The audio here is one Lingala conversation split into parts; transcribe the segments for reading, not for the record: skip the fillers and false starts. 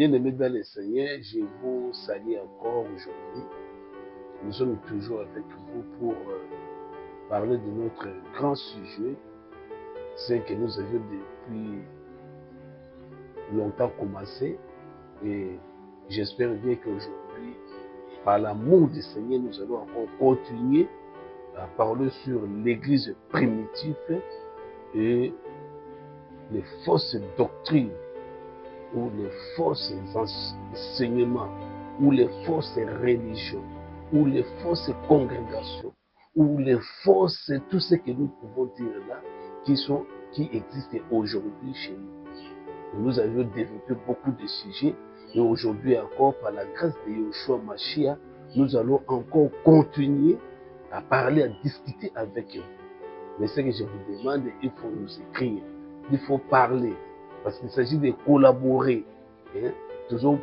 Bien-aimés dans le Seigneur, je vous salue encore aujourd'hui. Nous sommes toujours avec vous pour parler de notre grand sujet, ce que nous avions depuis longtemps commencé. Et j'espère bien qu'aujourd'hui, par l'amour du Seigneur, nous allons encore continuer à parler sur l'Église primitive et les fausses doctrines ou les faux enseignements, ou les fausses religions, ou les fausses congrégations, ou les fausses, tout ce que nous pouvons dire là, qui existent aujourd'hui chez nous. Nous avions développé beaucoup de sujets, et aujourd'hui encore, par la grâce de Yeshua Mashiach, nous allons encore continuer à parler, à discuter avec vous. Mais ce que je vous demande, il faut nous écrire, il faut parler, parce qu'il s'agit de collaborer, toujours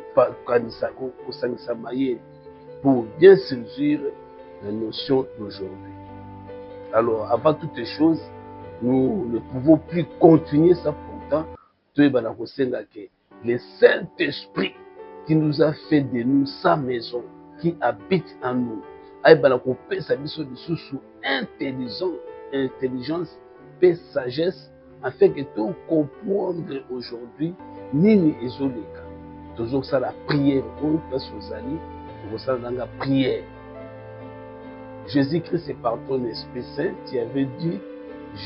pour bien saisir la notion d'aujourd'hui. Alors, avant toutes choses, nous ne pouvons plus continuer ça pourtant. Le Saint-Esprit qui nous a fait de nous sa maison, qui habite en nous, intelligence et sagesse, afin que tout comprendre aujourd'hui, nini ezoleka. Toujours ça la prière, on passe aux amis, pour ça la prière. Jésus-Christ est par ton Esprit Saint, tu avais dit,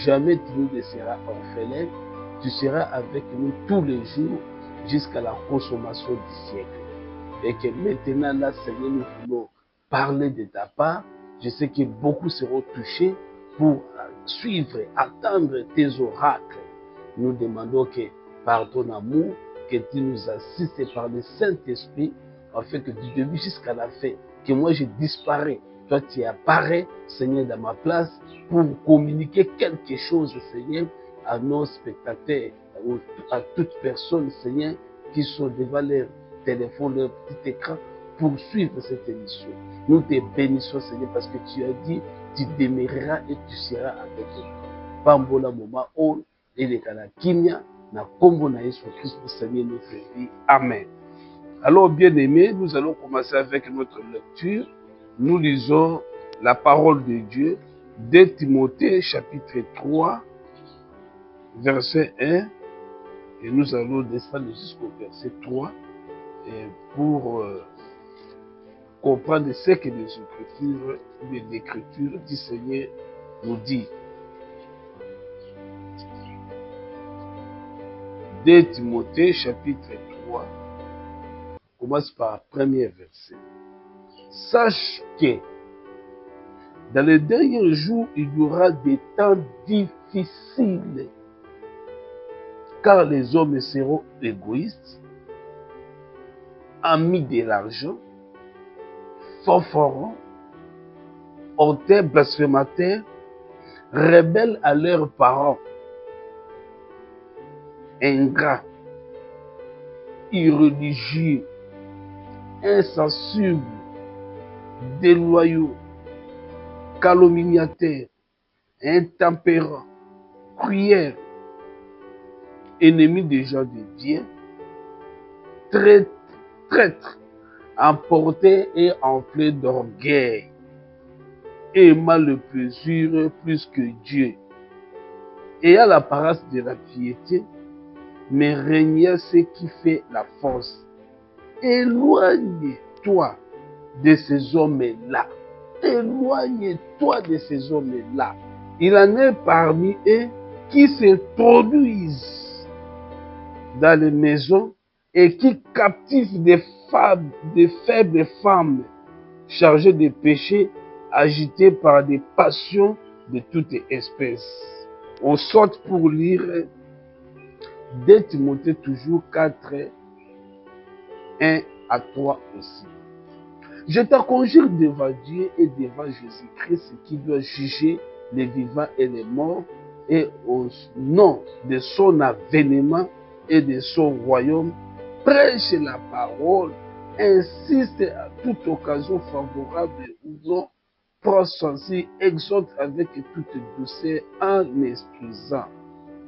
jamais tu nous laisseras orphelins, tu seras avec nous tous les jours jusqu'à la consommation du siècle. Et que maintenant, là, Seigneur, nous voulons parler de ta part. Je sais que beaucoup seront touchés pour suivre, attendre tes oracles. Nous demandons que par ton amour, que tu nous assistes par le Saint-Esprit, afin que du début jusqu'à la fin, que moi je disparais, toi tu apparais, Seigneur, dans ma place, pour communiquer quelque chose, Seigneur, à nos spectateurs, à toute personne, Seigneur, qui sont devant leur téléphone, leur petit écran, pour suivre cette émission. Nous te bénissons, Seigneur, parce que tu as dit, tu demeureras et tu seras avec nous. Pambola moma on et les Kimia, na kombo na Yesu Christ, Seigneur notre vie. Amen. Alors, bien-aimés, nous allons commencer avec notre lecture. Nous lisons la parole de Dieu, 2 Timothée, chapitre 3, verset 1, et nous allons descendre jusqu'au verset 3, pour comprendre ce que l'Écriture du Seigneur nous dit. 2 Timothée, chapitre 3, commence par le premier verset. Sache que dans les derniers jours, il y aura des temps difficiles, car les hommes seront égoïstes, amis de l'argent, fanfarons, hautains, blasphémateurs, rebelles à leurs parents, ingrats, irreligieux, insensibles, déloyaux, calomniateurs, intempérants, cruels, ennemis des gens de bien, traîtres, emportés et enflés d'orgueil, aimant le plaisir plus que Dieu, ayant l'apparence de la piété, mais régnant ce qui fait la force. Éloigne-toi de ces hommes-là. Éloigne-toi de ces hommes-là. Il en est parmi eux qui se produisent dans les maisons et qui captivent des faibles femmes chargées de péchés, agitées par des passions de toute espèce. On saute pour lire 2 Timothée toujours 4, 1 à 3 aussi. Je te conjure devant Dieu et devant Jésus-Christ qui doit juger les vivants et les morts, et au nom de son avènement et de son royaume, prêche la parole, insiste à toute occasion favorable ou non, prends ceci, exhorte avec toute douceur en instruisant,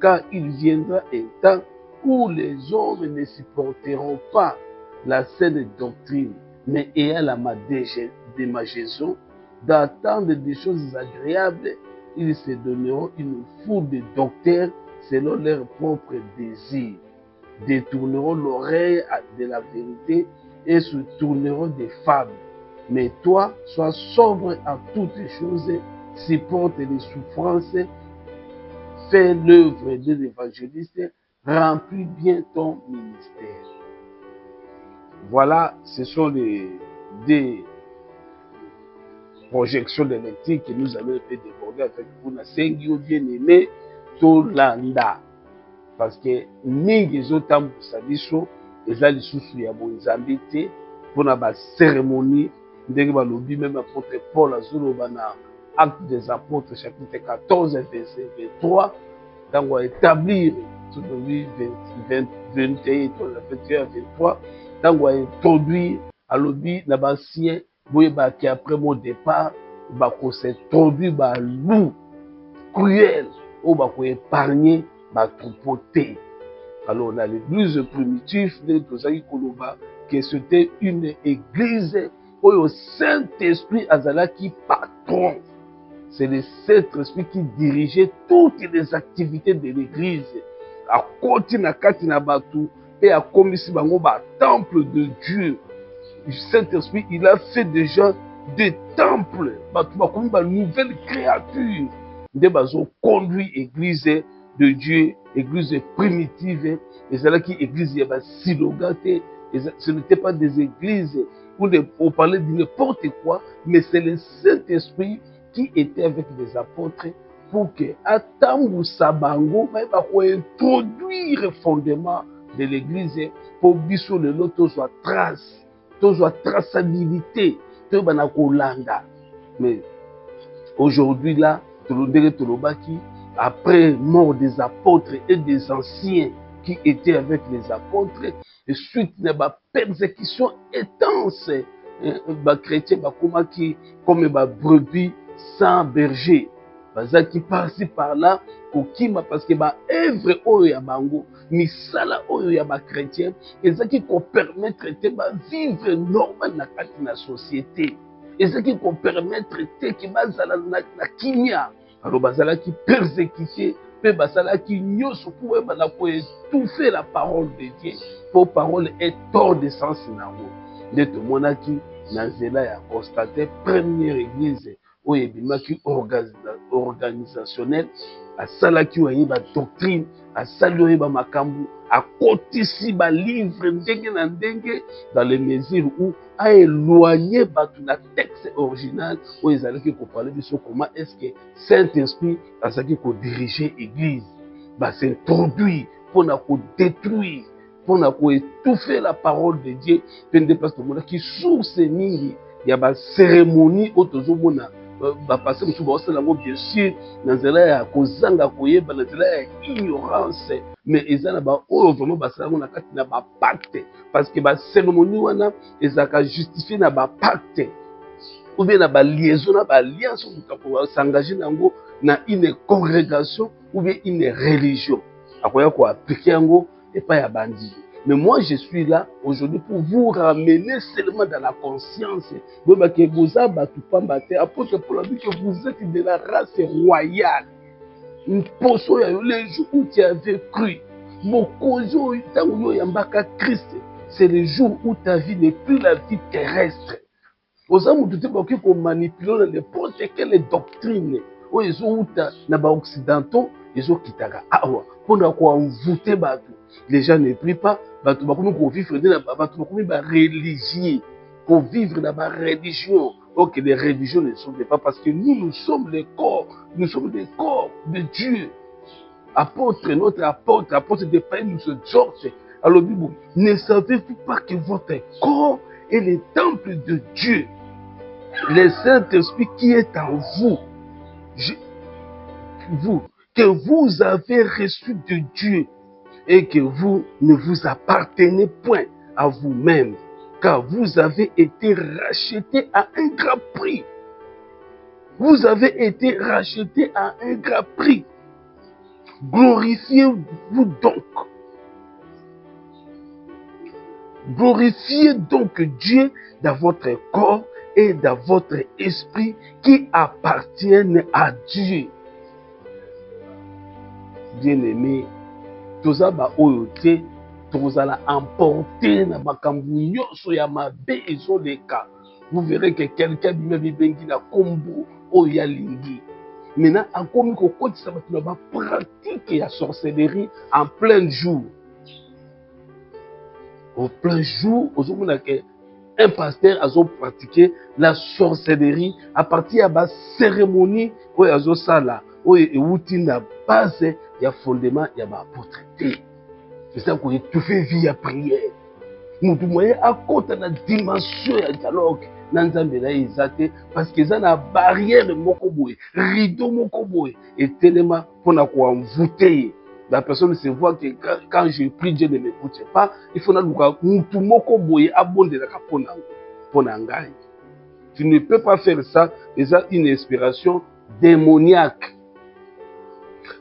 car il viendra un temps où les hommes ne supporteront pas la saine doctrine, mais ayant la démageaison d'attendre des choses agréables, ils se donneront une foule de docteurs selon leurs propres désirs, détourneront l'oreille de la vérité et se tourneront des fables. Mais toi, sois sobre en toutes choses, supporte les souffrances, fais l'œuvre de l'évangéliste, remplis bien ton ministère. Voilà, ce sont des projections de lecture que nous allons faire déborder avec vous. Nasengi bien aimé, Tolanda. Parce que mingi ezotambusa biso eza lisusu ya bonzambe te mpona bacérémonie ndenge balobi même apôtre Paul azoloba na acte des apôtres chapitre 14 verset 23 ntango aétablir tolobi 21 23 ntango aintroduire alobi na basien boyebaki après mon départ bakosintroduire balou cruel oyo bakoépargne troupeau. Alors dans l'église primitive, que c'était une église où le Saint-Esprit azalaki patron. C'est le Saint-Esprit qui dirigeait toutes les activités de l'église. À côté na kati na batu et à komisi bango ba temple de Dieu. Le Saint-Esprit, il a fait déjà des temples, batu ba komi ba nouvelle créature. Nde bazo conduit église de Dieu, église primitive, et c'est là qui église y a silogate, ce n'était pas des églises où on parlait de n'importe quoi, mais c'est le Saint-Esprit qui était avec les apôtres pour que à Tangu Sabango, il va introduire le fondement de l'église pour biso le lot soit trace, soit traçabilité, tout banakolanda. Mais aujourd'hui là, Tolobaki, après mort des apôtres et des anciens qui étaient avec les apôtres, et suite de la persécution intense, les chrétiens comme des brebis sans berger. Qui par-ci par-là, parce que œuvre oyo bango, misala oyo ya ba chrétien, qui permettre de vivre normal dans la société. Et ce qui peut permettre que bazala na kimia alors bazala qui persécuté pe bazala qui nyoso pour étouffer la parole de Dieu pour parole est hors de sens nango ndeto monaki na nzela ya constater première église oyo ebimaki organisationnelle asalaki oyo ba doctrine asali oyo ba makambu akotisi ba livre ndenge na ndenge dans les mesures où a éloigné la texte original où ils allaient parler de comment est-ce que Saint-Esprit a dirigé l'église, s'introduire pour détruire, pour étouffer la parole de Dieu, parce que qui source mingi, il y a une cérémonie autour parce que bien sûr dans la kozanga koyeba dans la ignorance mais ezana ba oyo vraiment basala na kati na ba pacte parce que ba cérémonie wana ezaka justifier na ba pacte ou bien na ba liaison na ba alliance pour s'engager nango na une congrégation ou bien une religion akoya ko appliquer yango et pas ya bandi. Mais moi, je suis là aujourd'hui pour vous ramener seulement dans la conscience. Que vous avez apôtre Paul a dit que vous êtes de la race royale. Les jours où tu avais cru, c'est le jour où ta vie n'est plus la vie terrestre. Aux hommes qui manipulent n'importe quelle doctrine. Ils ont occidentaux, ils ont quitté. Les gens ne prient pas. Pour vivre dans la religion, pour vivre dans la religion. Ok, les religions ne sont pas parce que nous sommes les corps, nous sommes les corps de Dieu. Notre apôtre de paix nous exhorte. Alors, ne savez-vous pas que votre corps est le temple de Dieu, le Saint-Esprit qui est en vous, que vous avez reçu de Dieu, et que vous ne vous appartenez point à vous-même, car vous avez été rachetés à un grand prix. Vous avez été rachetés à un grand prix. Glorifiez-vous donc Glorifiez donc Dieu dans votre corps et dans votre esprit qui appartiennent à Dieu. Bien-aimé, tozaba oyote, tozala emporté na makambu nyonso ya mabe ezoleka. Vous verrez que quelqu'un bibengi na kombo oya lingi. Maintenant, akomi kokotisa bato na ba pratique ya sorcellerie en plein jour. Au plein jour, ozomona que un pasteur a pratiqué la sorcellerie à partir de la cérémonie où il y a ça où il y a base, il y a fondement, il y a apôtreté. C'est ça qu'on étouffe via prière. Nous devons à côté de la dimension du dialogue. Parce que ça a une barrière mokoboé, rideau mokoboé, et tellement pour nous envoûter. La personne se voit que quand je prie, Dieu ne m'écoute pas. Il faut que mokoboé abonde la kapona pour n'engager. Tu ne peux pas faire ça. C'est une inspiration démoniaque.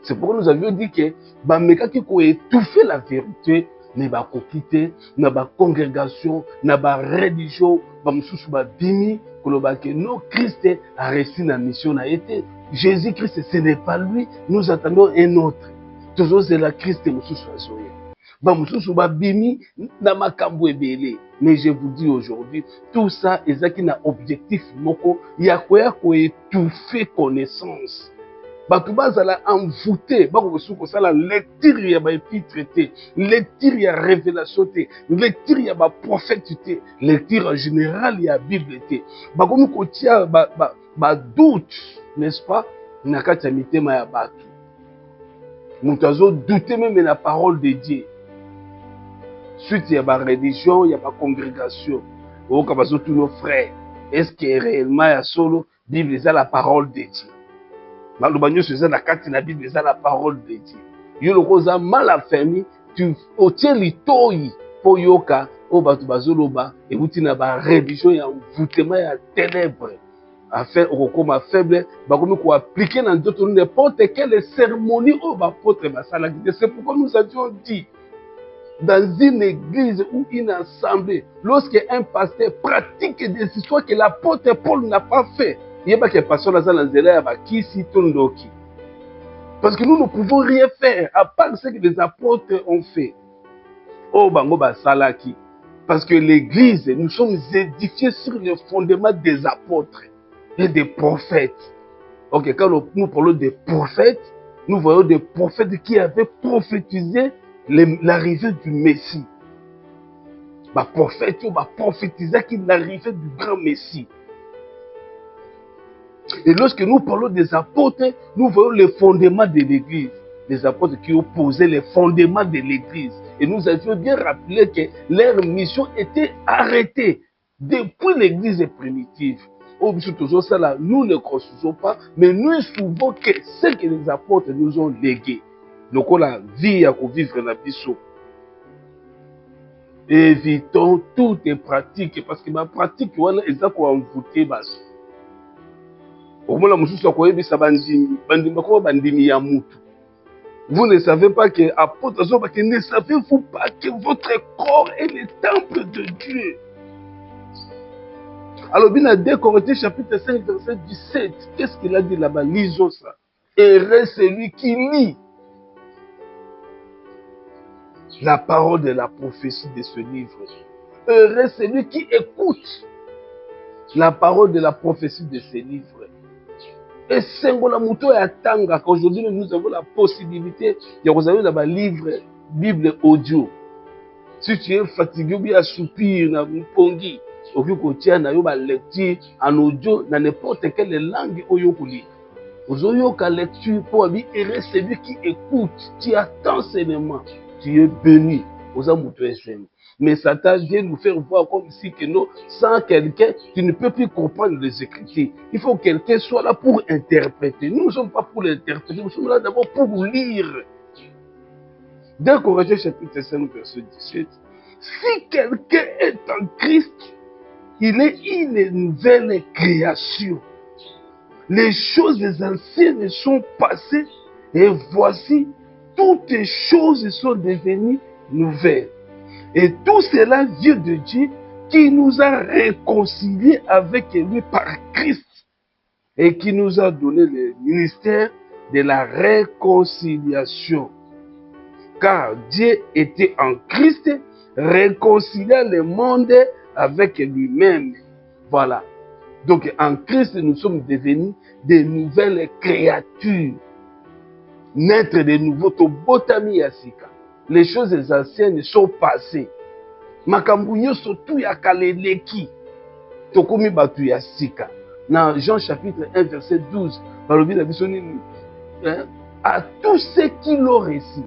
C'est pourquoi nous avions dit que Bameka qui peut étouffer la vérité, ne va pas quitter, na ba congrégation, na ba religion, ba mususu ba bimi, que non, Christ a reçu la mission, a été. Jésus-Christ, ce n'est pas lui, nous attendons un autre. Toujours c'est la Christ mususu azoye. Ba mususu ba bimi, na makambo ebele. Mais je vous dis aujourd'hui, tout ça, ezaki na objectif moko, ya ko étouffer connaissance. Bato bazala envoûté, bako suko sala lecture ya ba épître te, lecture ya révélation te, lecture ya ba prophète te, lecture en général ya Bible te. Bako mu kotia ba doute, n'est-ce pas? Na kati ya mitema ya bato. Mutu azo douter même la parole de Dieu. Suite ya ba religion, ya ba congrégation. Oka bazo tous nos frères. Est-ce que réellement ya solo Bible est la parole de Dieu? Malobagno se la carte la Bible c'est la parole de Dieu. Yo le koza mal affermi, tu otie litoi po yoka o batu bazoloba et utina ba religion ya envoûtement ya ténèbres. Afin okoma faible, ba komi ko appliquer dans d'autres n'importe quelle cérémonie au ba apôtre basala. C'est pourquoi nous avions dit dans une église ou une assemblée, lorsque un pasteur pratique des histoires que l'apôtre Paul n'a pas fait, il n'y a pas que pasteur parce que nous ne pouvons rien faire à part ce que les apôtres ont fait. Oh, bango basalaki. Parce que l'église, nous sommes édifiés sur le fondement des apôtres et des prophètes. Ok, quand nous parlons des prophètes, nous voyons des prophètes qui avaient prophétisé l'arrivée du Messie. Les prophètes ont prophétisé l'arrivée du grand Messie. Et lorsque nous parlons des apôtres, nous voyons les fondements de l'église. Les apôtres qui ont posé les fondements de l'église. Et nous avions bien rappelé que leur mission était arrêtée depuis l'église primitive. Nous ne construisons pas, mais nous souvent que ce que les apôtres nous ont légué. Donc la vie à vivre la biso. Évitons toutes les pratiques, parce que ma pratique, ils ont envoûté bas. Vous ne savez pas que apôtre ne savez-vous pas que votre corps est le temple de Dieu. Alors bien à 2 Corinthiens chapitre 5 verset 17, qu'est-ce qu'il a dit là-bas? Lisons ça. Heureux celui qui lit la parole de la prophétie de ce livre. Heureux celui qui écoute la parole de la prophétie de ce livre. Et aujourd'hui, nous avons la possibilité de regarder dans le livre Bible audio. Si tu es fatigué ou bien soupir, na mpongi, au lieu que tu aies une lecture en audio dans n'importe quelle langue au yokuli. Aujourd'hui, la lecture pour lui est celui qui écoute, qui attend seulement. Tu es béni. Mais Satan vient nous faire voir comme si que non, sans quelqu'un, tu ne peux plus comprendre les Écritures. Il faut que quelqu'un soit là pour interpréter. Nous ne sommes pas pour l'interpréter, nous sommes là d'abord pour lire. Dans Corinthiens chapitre 5, verset 17, si quelqu'un est en Christ, il est une nouvelle création. Les choses anciennes sont passées et voici, toutes les choses sont devenues nouvelles. Et tout cela vient de Dieu qui nous a réconciliés avec lui par Christ et qui nous a donné le ministère de la réconciliation. Car Dieu était en Christ, réconciliant le monde avec lui-même. Voilà. Donc en Christ, nous sommes devenus des nouvelles créatures. Naître de nouveau, tobotami yasika. Les choses anciennes sont passées. Makambu nyonso tu ya kaleleki. Tokomi batu ya sika. Dans Jean chapitre 1 verset 12, balobi na biso nini? À tous ceux qui l'ont reçu,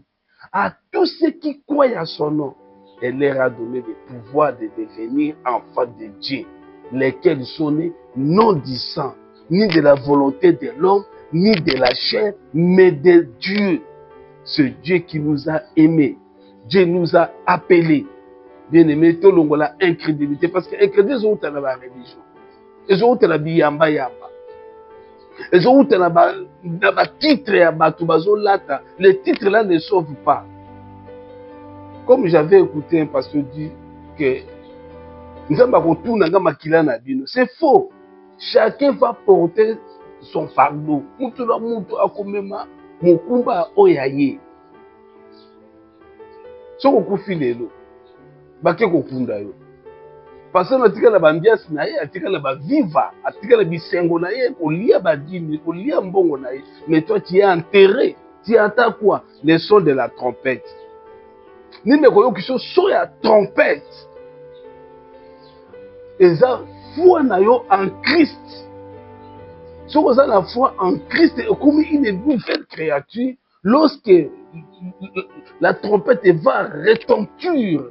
à tous ceux qui croient à son nom, elle leur a donné le pouvoir de devenir enfants de Dieu, lesquels sont nés non du sang, ni de la volonté de l'homme, ni de la chair, mais de Dieu. Ce Dieu qui nous a aimés, Dieu nous a appelés. Bien aimé, tout le monde a incrédulité, parce que incrédulité, ils ont la religion, ils ont la biyamba yamba. Les autres, les titres là ne sauvent pas. Comme j'avais écouté un pasteur dire que c'est faux. Chacun va porter son fardeau. Parce que atikala bambiasi na ye, atikala ba viva, atikala bisengo na ye, kolia badini, kolia mbongo na ye. Mais toi tu es enterré. Tu entends quoi? Le son de la trompette. Ninde koyo kiso so ya trompette. Eza foi na yo en Christ. So koza la foi en Christ comme une nouvelle créature, lorsque la trompette va retentir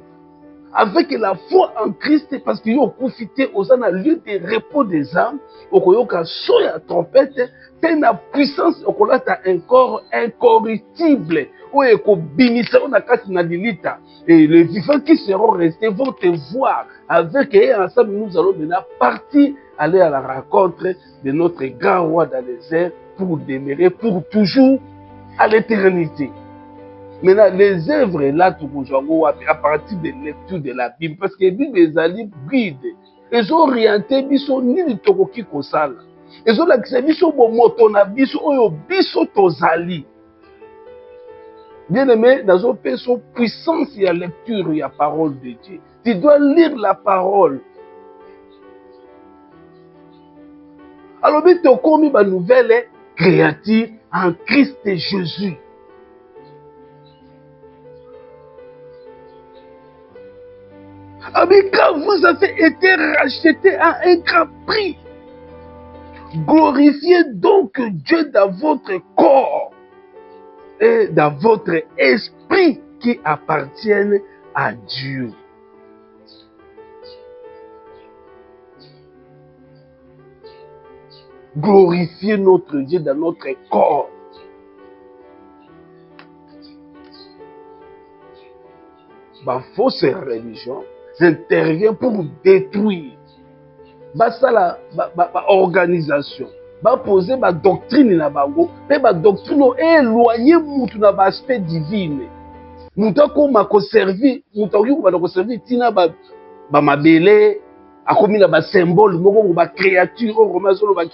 avec la foi en Christ, parce qu'ils ont profité aux lieu de repos des âmes, au koyoka so ya trompette, t'as une puissance, au kola t'as un corps incorruptible, ou eko bimisa na kati na dilita, et les vivants qui seront restés vont te voir, avec et ensemble nous allons maintenant partir, aller à la rencontre de notre grand roi dans les airs, pour demeurer pour toujours à l'éternité. Maintenant, les œuvres là, à partir de lecture de la Bible, parce que la Bible est allée guide. Ils ont orienté biso ni le tokoki kosala. Ils ont laissé biso moto na biso oyo biso tozali. Bien aimé, dans une personne puissance il y a lecture, il y a parole de Dieu. Tu dois lire la parole. Alors, tu as commis une nouvelle créature en Christ Jésus. Ah, mais quand vous avez été rachetés à un grand prix, glorifiez donc Dieu dans votre corps et dans votre esprit qui appartiennent à Dieu. Glorifiez notre Dieu dans notre corps. Ma fausse religion intervient pour détruire basala organisation, poser ma doctrine na bango, mais ma doctrine éloigner mutu na aspect divin. Mutu akoma ko servir, mutu akoma ko servir tina ba mabele akomi na ba symbole moko ba créature o romazolo ba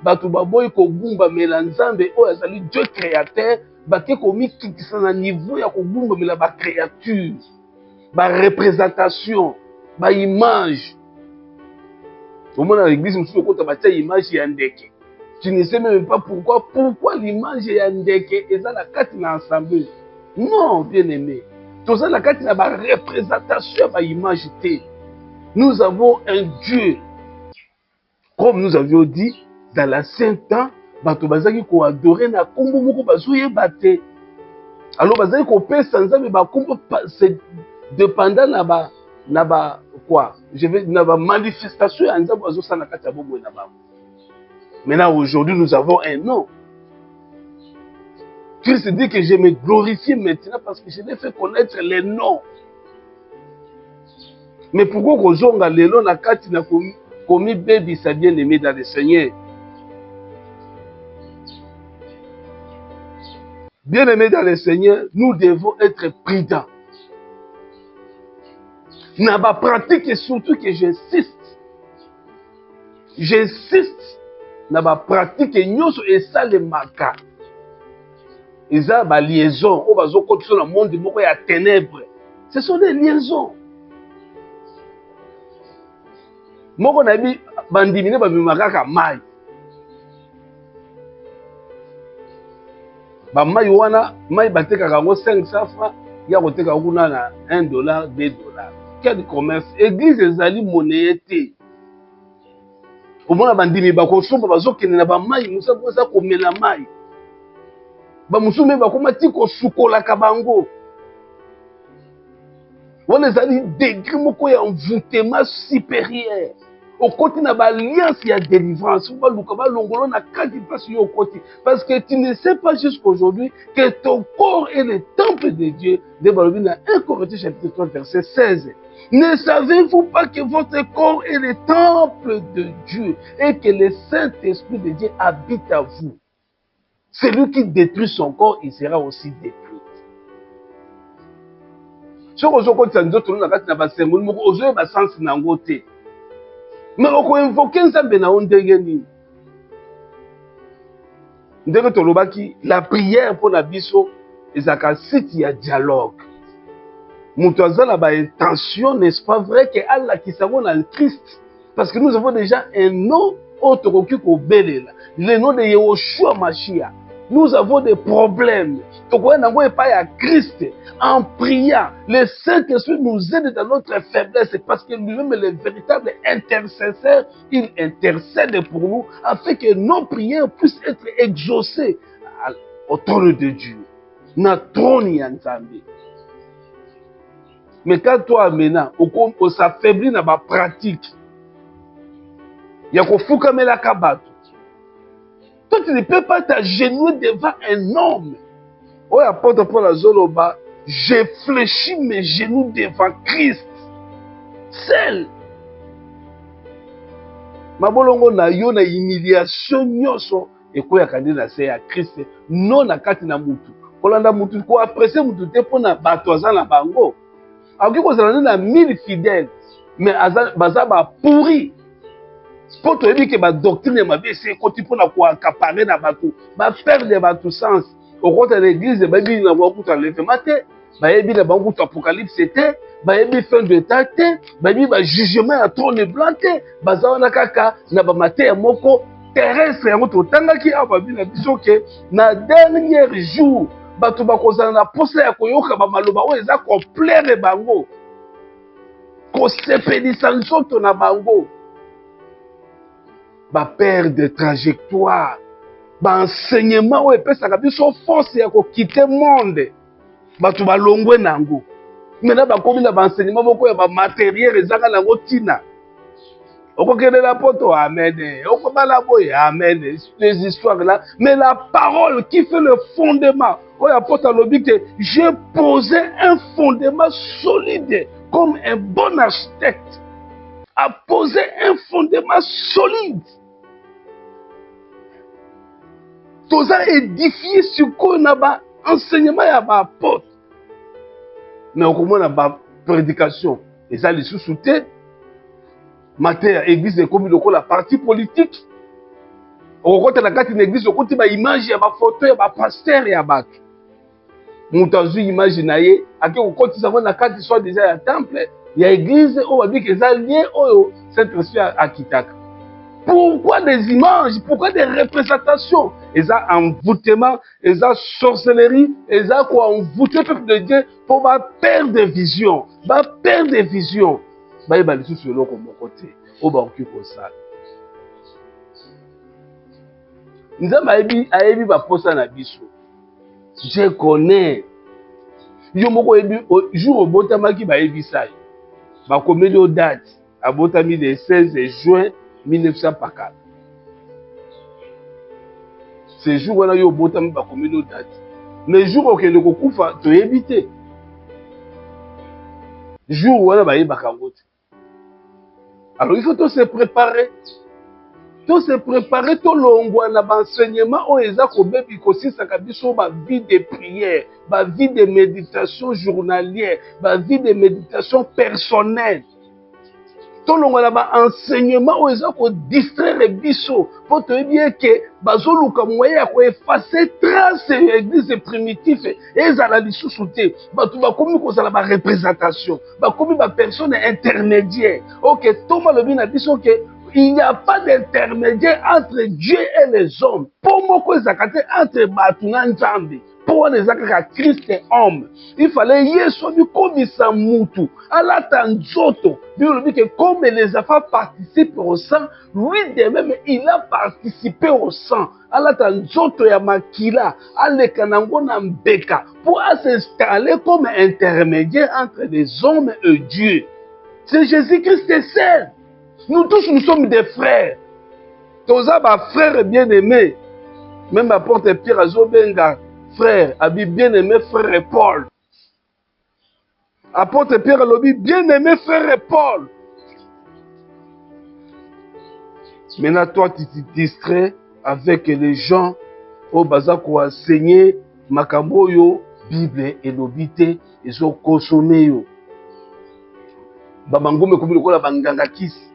batu baboyi ko gumba mela nzambe o azali Dieu créateur, ba ke komi kikisa na niveau ya ko gumba mela ba créature. Ba représentation, ba image. Au moins dans l'église, nous sommes contre la image yandeke. Tu ne sais même pas pourquoi l'image yandeke est dans la carte ensemble. Non, bien aimé. Tout ça la carte n'a pas représentation, ba image té. Nous avons un Dieu, comme nous avions dit dans l'ancien temps, bato bazaki ko adorer na kombo moko bazoye baté. Alors bazaki ko pesa nzambe ba kombo c'est dépendant na ba quoi, je vais na ba manifestation ya nzambe azosa na kati ya bobo na ba. Maintenant aujourd'hui nous avons un nom. Christ dit que je me glorifie maintenant parce que je l'ai fait connaître les noms. Mais pourquoi kozonga lelo na kati na komi baby ça bien aimé dans le Seigneur. Bien aimé dans le Seigneur, nous devons être prudents. na ba pratique et surtout que j'insiste na ba pratique nyonso esalemaka eza ba liaison oyo bazokotisa na monde moko ya ténèbres. Ce sont des liaisons. Moko na yebi bandimi ne babimaka kaka mai. Ba mai wana mai batekaka yango 500 francs ya koteka kuna na $1, $2. Quel commerce? Église ezali monnaie te. Omona bandimi bakosomba bazokende na ba mai musa boza komela mai. Ba musume bakoma ti kosukolaka bango. Wana ezali degré moko ya envoûtement supérieur. Okoti na ba alliance ya délivrance. Ba luka ba longolo na kati place yo okoti. Parce que tu ne sais pas jusqu'aujourd'hui que ton corps est le temple de Dieu. De Balobi na 1 Corinthiens chapitre 3 verset 16. Ne savez-vous pas que votre corps est le temple de Dieu et que le Saint-Esprit de Dieu habite à vous? Celui qui détruit son corps, il sera aussi détruit. Si on a un nzoto na kati na ba symbole moko ozoye ba sens nango te. Mais on invoquer nzambe na ondenge nini? Ndenge tolobaki la prière pour la biso ezaka site ya dialogue. Mutu azala ba intention, n'est-ce pas vrai que Allah qui savons dans le Christ, parce que nous avons déjà un nom autre belela, le nom de Yehoshua Mashiach. Nous avons des problèmes. Donc, on n'a pas à Christ. En priant, le Saint-Esprit nous aide dans notre faiblesse parce que lui-même est le véritable intercesseur. Il intercède pour nous afin que nos prières puissent être exaucées au trône de Dieu. Na trône Yanzambi. Mais quand toi, maintenant, on s'affaiblit dans ma pratique, il y a qu'on fout comme la kabatu. Toi, tu ne peux pas t'agenouiller devant un homme. Oh, apôtre Paul Azoloba, j'ai fléchi mes genoux devant Christ. Seul. Ma bolongo na yo na humiliation nyonso ekoya kandi na se ya Christ. Non na kati na mutu. Kolanda mutu ko apprécier mutu te pona bato aza na bango. Akoki kozala na 1000 fidèles, mais baza ba pourri. Pour te dire que ma doctrine ma vie c'est quand tu peux la quoi accaparer na bateau, ba perdre bateau sens. Au côté de l'église, ba bi na ba kuta levement te, ba yebi na ba kuta apocalypse te, ba yebi fin de temps te, ba yebi ba jugement à trône blanc te, ba za na kaka na ba maté moko terrestre yango to tangaki aba bi na biso ke na dernier jour bato ba kozana na posa ya koyoka ba maloba o eza complet bango. Ko sepelisa nzoto na bango. Ba père de trajectoire, ba enseignement ou epesa biso force ya ko quitter monde, bato ba longwe nango. Maintenant ba komi na ba enseignement moko ya ba matériel ezanga nango tina. Okokende la poto amen, okobala boye amen, les histoires là, mais la parole qui fait le fondement. Oh apôtre alobi que j'ai posé un fondement solide comme un bon architecte a posé un fondement solide. Toza édifié sur quoi on a ba enseignement ya ba apôtre. Mais au comment na ba prédication, et ça les sous-souté. Matin église est comme la partie politique. Au côté la carte une église au côté ba image ya ba photo ya ba pasteur ya ba. Mutazu image na ye, aki au côté ça na carte soit déjà un temple. Il y a église où on dit que ça lié au Saint-Esprit à Kitaka. Pourquoi des images? Pourquoi des représentations? Et ça envoûtement, et ça sorcellerie, et ça quoi envoûter le peuple de Dieu pour perdre des visions, perdre des visions. Il y a des choses sur l'autre côté, au bas comme ça. Nous avons posa na biso. Je connais. Yo moko ebi jour obotamaki ba ebisai. Ba komeli o date abotami le 16 juin 1904. Ce jour wana yo obotami ba komeli o date. Mais jour okende kokufa to ebité. Jour wana ba yebaka ngote. Alors il faut se préparer. to se préparer to longwa na enseignement o eza ko bebi ko sisa kabiso ba vie de prière, ba vie de méditation journalière, ba vie de méditation personnelle. To longwa na ba enseignement o eza ko distraire biso po to bien que bazoluka moyen ko effacer trace église primitive ezala lisusu te. Batu bakomi ko sala ba représentation, bakomi ba personne intermédiaire. OK, to malobi na biso que il n'y a pas d'intermédiaire entre Dieu et les hommes. Pour moi, entre Batuna Nzambi, pour les Christ et homme, il fallait Yesu comme Samutu, à la Tanzoto. Comme les enfants participent au sang, lui de même, il a participé au sang. À la Tanzoto ya Makila, à l'Ekanango Nambeka, pour s'installer comme intermédiaire entre les hommes et Dieu. C'est Jésus-Christ seul. Nous tous, nous sommes des frères. Toza ba frère bien-aimé. Même apporte Pierre Azobenga, frère, abi bien-aimé frère Paul. Apporte Pierre Alobi, bien-aimé frère Paul. Maintenant, toi, tu te distrais avec les gens au bazar pour enseigner makambo yo, Bible et l'obité, ils ont consommé yo. Babango me komi lokola banganga kisi.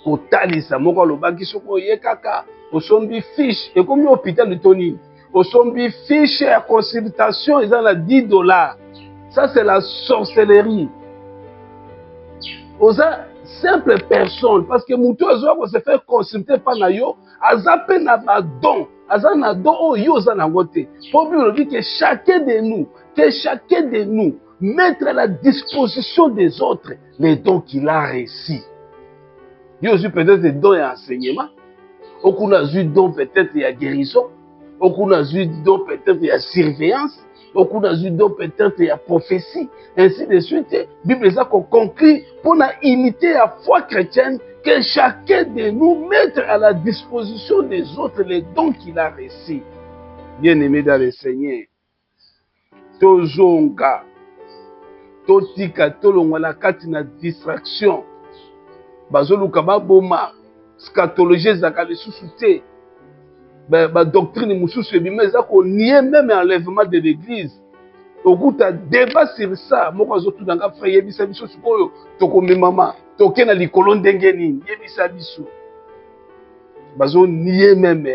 Kotalisa moko alobaki soko ye kaka osombi fiche ekomi hôpital de Tony osombi fiche ya consultation eza na $10. Ça c'est la sorcellerie. Oza simple personne parce que mutu azoa ko se faire consulter pa na yo azape na ba don aza na don oyo oza na ngote. Pour Bible dit que chacun de nous mettre à la disposition des autres les dons qu'il a reçus. Il y a aussi peut-être des dons et enseignement. On a eu dons peut-être il y a guérison. On a eu dons peut-être il y a surveillance. On a eu dons peut-être il y a prophétie. Ainsi de suite. La Bible a conclu pour la unité à foi chrétienne que chacun de nous mette à la disposition des autres les dons qu'il a reçus. Bien-aimé dans le Seigneur. Tozonga. Totika tolonga la katina distraction. Bazoluka baboma scatologie ezaka lisusu te ba doctrine mususu ebima eza ko nier même enlèvement de l'église okuta débat sur ça moko azotuna frère yebisa biso sikoyo tokomemama toke na likolo ndenge nini yebisa biso bazo nier même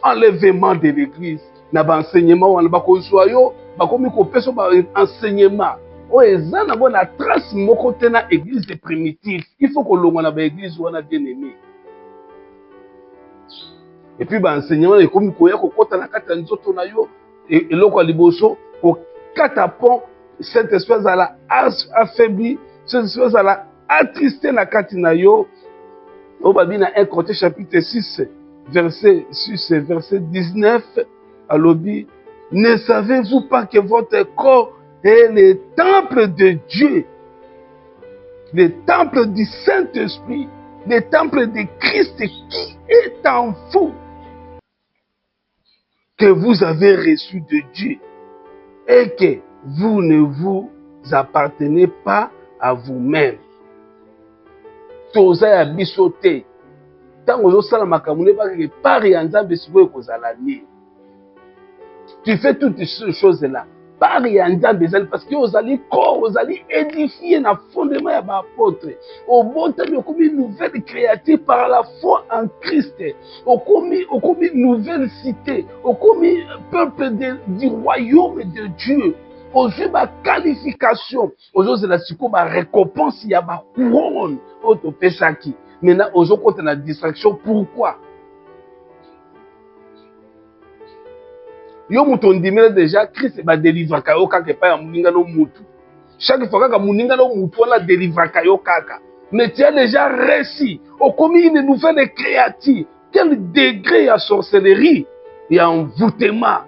enlèvement de l'église na ba enseignement wana bakozwa yo bakomi kopesa ba enseignement. Oh, eza na bona trace moko te na église primitive. Il faut que l'on a ba église wana bien aimé. Et puis ba enseignement et comme koya ko kota na kata nzoto na yo et loko liboso ko katapon cette espèce à la affaibli, cette espèce à la attristé na kati na yo. Au babi na 1 Corinthiens chapitre 6 verset 19 à l'obi, ne savez-vous pas que votre corps est le temple de Dieu, le temple du Saint-Esprit, le temple de Christ qui est en vous, que vous avez reçu de Dieu et que vous ne vous appartenez pas à vous-même. Toza ya bisote, tango zo sala makamune ba ke pari ya Nzambe sikoyo kozala ni. Tu fais toutes ces choses-là. Par Yanzambe, parce que vous allez corps, vous allez édifier le fondement de l'apôtre. Au bon temps, vous avez une nouvelle créature par la foi en Christ. Vous avez une nouvelle cité. Vous avez un peuple du royaume de Dieu. Vous avez une qualification. Vous avez une récompense, il y a une couronne. Maintenant, vous avez une distraction. Pourquoi? Yo muto ndimela déjà Christ ba délivre kayo kaka pa ya muninga no mutu. Chaque fois que muninga no mutu on a délivre kayo kaka. Mais tu as déjà réussi. Au commis une nouvelle créature. Quel degré à sorcellerie et à envoûtement.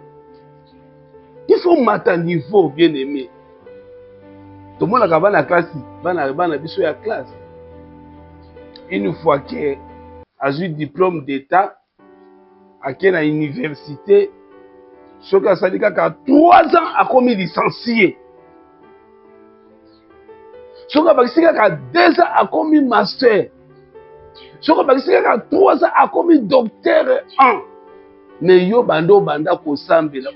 Il faut mettre à niveau bien aimé. Tout le monde a la classe, bana biso ya classe. Une fois que a eu diplôme d'état à quelle université. Ce qui a dit qu'à 3 ans a commis licencié. Ce qui a dit qu'à 2 ans a commis master. Ce qu'on va dire, c'est 3 ans, a commis docteur 1. Mais yo bando banda ko sambela.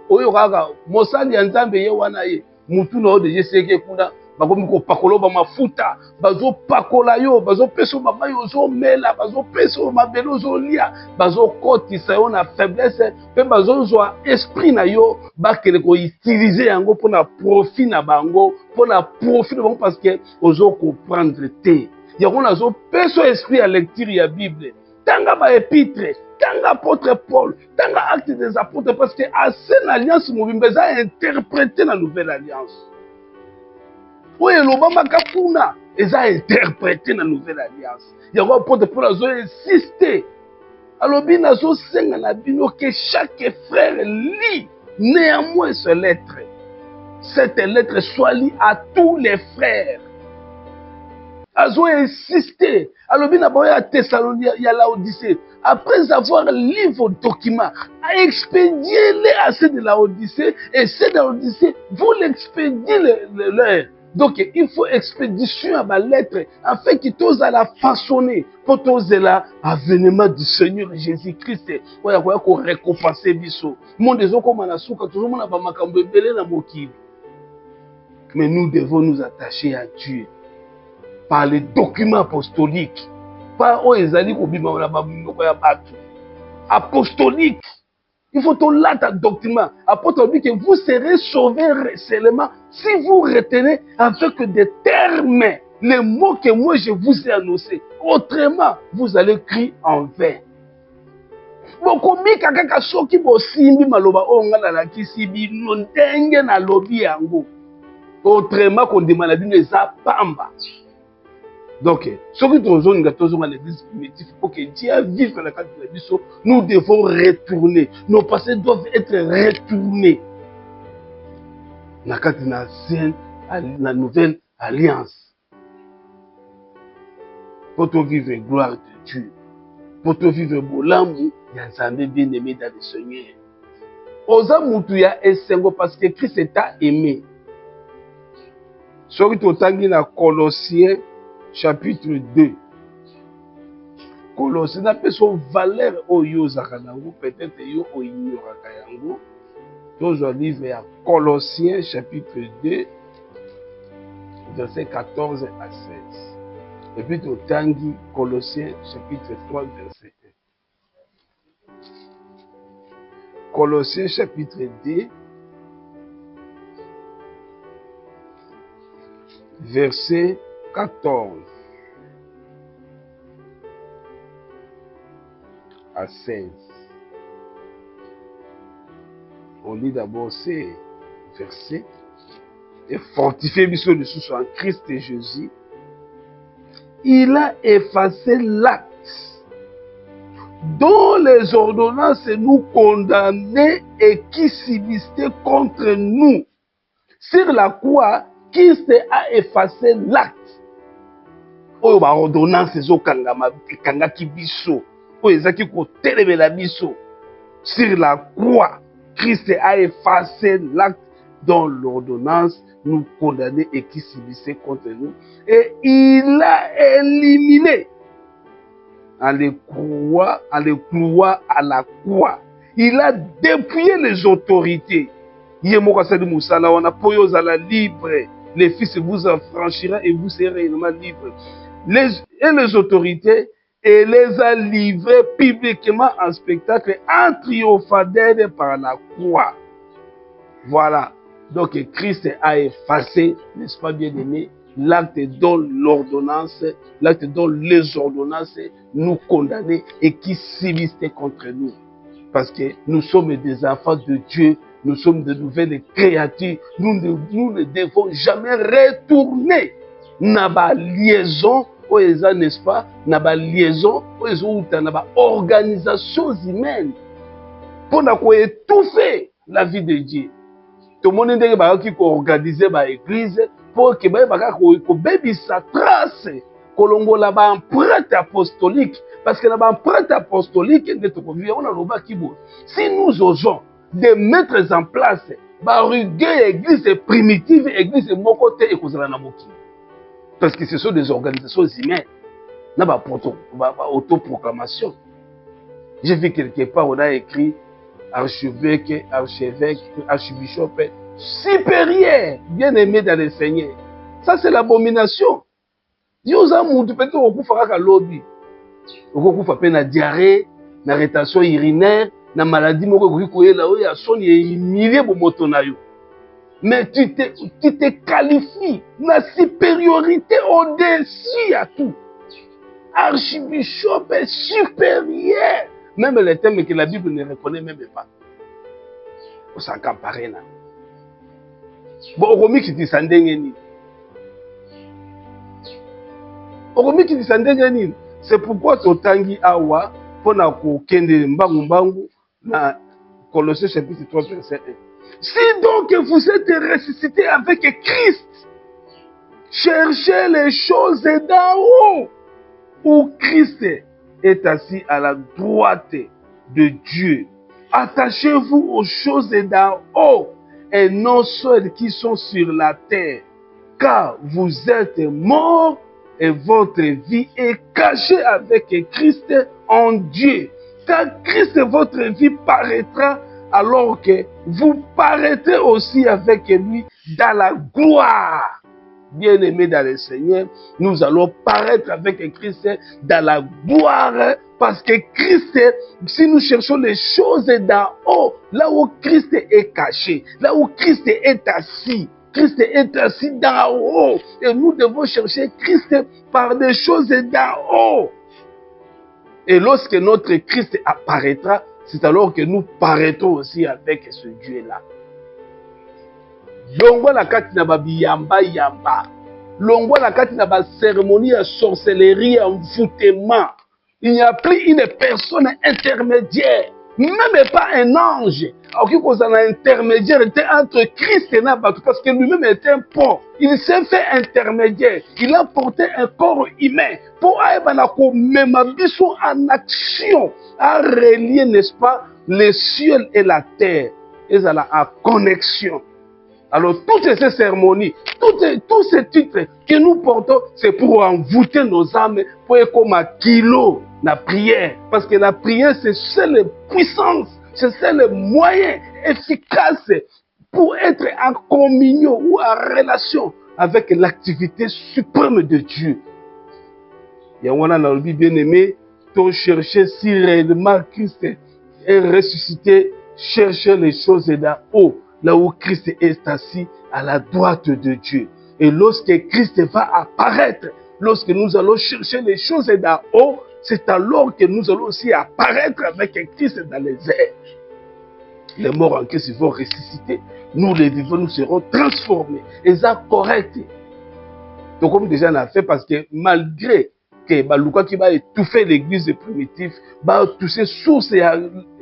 Oyo kaka, mosali ya nzambe ye wana ye. Mutu na ode yeseke kuna. Bakomi ko pakolo ba mafuta. Bazo pakola yo, bazo peso baba yo zo mela, bazo peso mabelo zo lia, bazo kotisa yo na faiblesse, pe bazo zo esprit na yo, bakele ko utiliser yango pour na profit na bango, pour na profit na bango parce que ozo comprendre te. Yango na zo peso esprit à lecture ya Bible. Tanga ba épître, tanga apôtre Paul, tanga acte des apôtres parce que ancienne alliance mobimba za interprété la nouvelle alliance. Oui, l'Obama Kapuna, ils ont interprété la nouvelle alliance. Il y a un apôtre Paul qui a insisté. Alors, il y a que chaque frère lit néanmoins cette lettre. Cette lettre soit lue à tous les frères. Ils ont insisté. Alors, il y a Thessalonique, il y a Laodicée. Après avoir lu vos documents, expédiez-les à ceux de Laodicée et ceux de Laodicée, vous l'expédiez leur. Donc, il faut expédition à ma lettre afin qu'il t'ose à la façonner pour t'oser l'avènement du Seigneur Jésus-Christ. Pour récompenser biso. Mon désolé, comme on a souka, tout le monde a pas makambo belé na mokibi. Mais nous devons nous attacher à Dieu par les documents apostoliques. Pas aux ezali ko bima na ba minoko ya batu. Apostolique. Il faut tout là ta document. Apôtre dit que vous serez sauvés seulement si vous retenez avec des termes les mots que moi je vous ai annoncés. Autrement, vous allez crier en vain. Bokomi kaka soki bosimbi maloba onga na lakisi bino ndenge na lobi yango. Autrement qu'on demande à bino eza pamba. Donc, ce que nous avons dans l'église primitive, pour que Dieu vive dans la carte de la vie, nous devons retourner. Nos passés doivent être retournés. Dans la carte de la nouvelle alliance. Pour te vivre la gloire de Dieu. Pour te vivre l'amour, il y a un bien aimé dans le Seigneur. Osa Moutouya est single parce que Christ t'a aimé. Ce que nous avons dans Colossiens, chapitre 2. Colossiens, n'a pas son valeur au yo zakanango, peut-être yo au ignoraka yango. Tous les livres à Colossiens, chapitre 2, versets 14 à 16. Et puis au Tangi, Colossiens, chapitre 3, verset 1. Colossiens, chapitre 2, verset 14 à 16. On lit d'abord ces versets. Et fortifié biso de sous en Christ et Jésus. Il a effacé l'acte dont les ordonnances nous condamnaient et qui subsistaient contre nous. Sur la croix, Christ a effacé l'acte. Oyo ba ordonnance zo kanga ki biso. Oyo ezaki ko telemela biso. Sur la croix, Christ a effacé l'acte dont l'ordonnance nous condamnait et qui subsistait contre nous. Et il a éliminé en les clouant à la croix. Il a dépouillé les autorités. Libre. Les fils vous affranchiront et vous serez réellement libres. Les autorités, et les a livrés publiquement en spectacle, en triomphadère par la croix. Voilà. Donc Christ a effacé, n'est-ce pas bien aimé, l'acte dont l'ordonnance, l'acte dont les ordonnances nous condamnaient et qui subsistaient contre nous. Parce que nous sommes des enfants de Dieu, nous sommes de nouvelles créatures, nous ne devons jamais retourner dans la liaison, n'est-ce pas, dans la liaison, dans la organisation humaine, pour étouffer la vie de Dieu. Tout le monde qui organiser l'église pour que sa trace, que la empreinte apostolique, parce que l'empreinte apostolique, si nous osons de mettre en place l'église primitive, l'église de mon côté et parce que ce sont des organisations humaines. n'a pas autoproclamation. J'ai vu quelque part, on a écrit archevêque, archbishop, supérieur, bien-aimé dans le Seigneur. Ça, c'est l'abomination. Dieu a montré peut-être qu'on fera qu'à lobby. On va faire une diarrhée, une rétention urinaire, une maladie, mais tu te qualifies, la supériorité au-dessus à tout. Archbishop est supérieur. Même les thèmes que la Bible ne reconnaît même pas. On s'en compare là. Bon, on remet qui dit Sandengeni. On remet qui dit Sandengeni. C'est pourquoi Totangi Awa, pour na kende mbangu na Colossiens chapitre 3 verset 1. Si donc vous êtes ressuscité avec Christ, cherchez les choses d'en haut, où Christ est assis à la droite de Dieu. Attachez-vous aux choses d'en haut et non celles qui sont sur la terre, car vous êtes morts et votre vie est cachée avec Christ en Dieu. Car Christ, votre vie paraîtra alors que vous paraîtrez aussi avec lui dans la gloire. Bien-aimés dans le Seigneur, nous allons paraître avec Christ dans la gloire parce que Christ, si nous cherchons les choses d'en haut, là où Christ est caché, là où Christ est assis d'en haut et nous devons chercher Christ par des choses d'en haut. Et lorsque notre Christ apparaîtra, c'est alors que nous paraîtrons aussi avec ce Dieu-là. Longwa la kati na babi yamba. Longwa la kati na ba cérémonie à sorcellerie, envoûtement. Il n'y a plus une personne intermédiaire. Même pas un ange. Alors qu'il y a un intermédiaire entre Christ et Nabatou, parce que lui-même était un pont. Il s'est fait intermédiaire. Il a porté un corps humain pour même en action, à relier, n'est-ce pas, les cieux et la terre. Et ça a connexion. Alors, toutes ces cérémonies, tous ces titres que nous portons, c'est pour envoûter nos âmes, pour être comme un kilo, la prière. Parce que la prière, c'est seule puissance, c'est seul moyen efficace pour être en communion ou en relation avec l'activité suprême de Dieu. Et on a dans bien aimé, ton chercher si réellement Christ est ressuscité, chercher les choses d'en haut. Là où Christ est assis à la droite de Dieu. Et lorsque Christ va apparaître, lorsque nous allons chercher les choses d'en haut, c'est alors que nous allons aussi apparaître avec Christ dans les airs. Les morts en Christ vont ressusciter. Nous, les vivants, nous serons transformés. Et ça, correct. Donc, comme déjà on a fait, parce que malgré que Balouka qui va étouffer l'église primitive, va toucher source et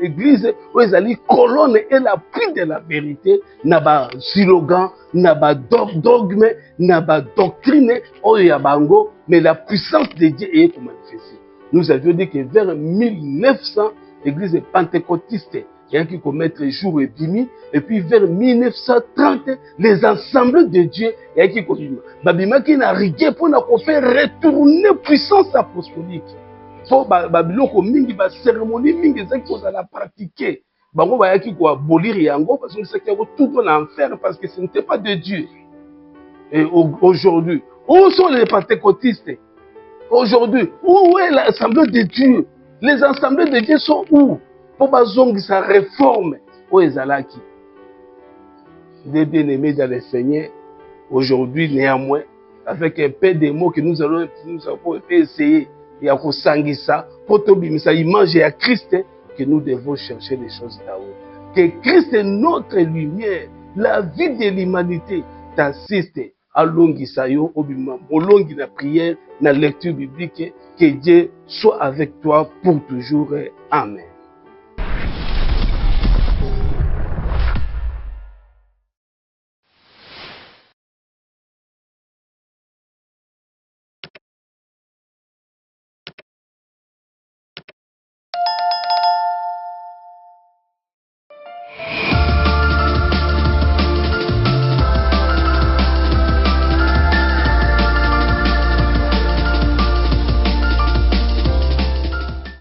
l'église où ils allaient colonne et l'appui de la vérité, n'a pas slogan, n'a pas dogme, n'a pas doctrine, oyabango, mais la puissance de Dieu est manifestée. Nous avions dit que vers 1900, l'église pentecôtiste qui commettre jour et bimi, et puis vers 1930, les ensembles de Dieu qui commettent. Babima qui n'a rien pour nous faire retourner puissance apostolique. Pour Babiloko mingi ba cérémonie mingi ça qu'on a pratiqué. Bango ba yaki ko abolir yango parce que c'est qu'il y a tout en enfer parce que ce n'était pas de Dieu. Et aujourd'hui, où sont les pentecôtistes? Aujourd'hui, où est l'assemblée de Dieu? Les assemblées de Dieu sont où? Pour bazongi sa réforme au ezalaki. Des bien-aimés dans le Seigneur, aujourd'hui néanmoins, avec un peu de mots que nous avons essayer et à ça pour tobimisa image à Christ, que nous devons chercher les choses là-haut. Que Christ est notre lumière, la vie de l'humanité t'assiste à longisayo obima, au long de la prière, la lecture biblique, que Dieu soit avec toi pour toujours. Amen.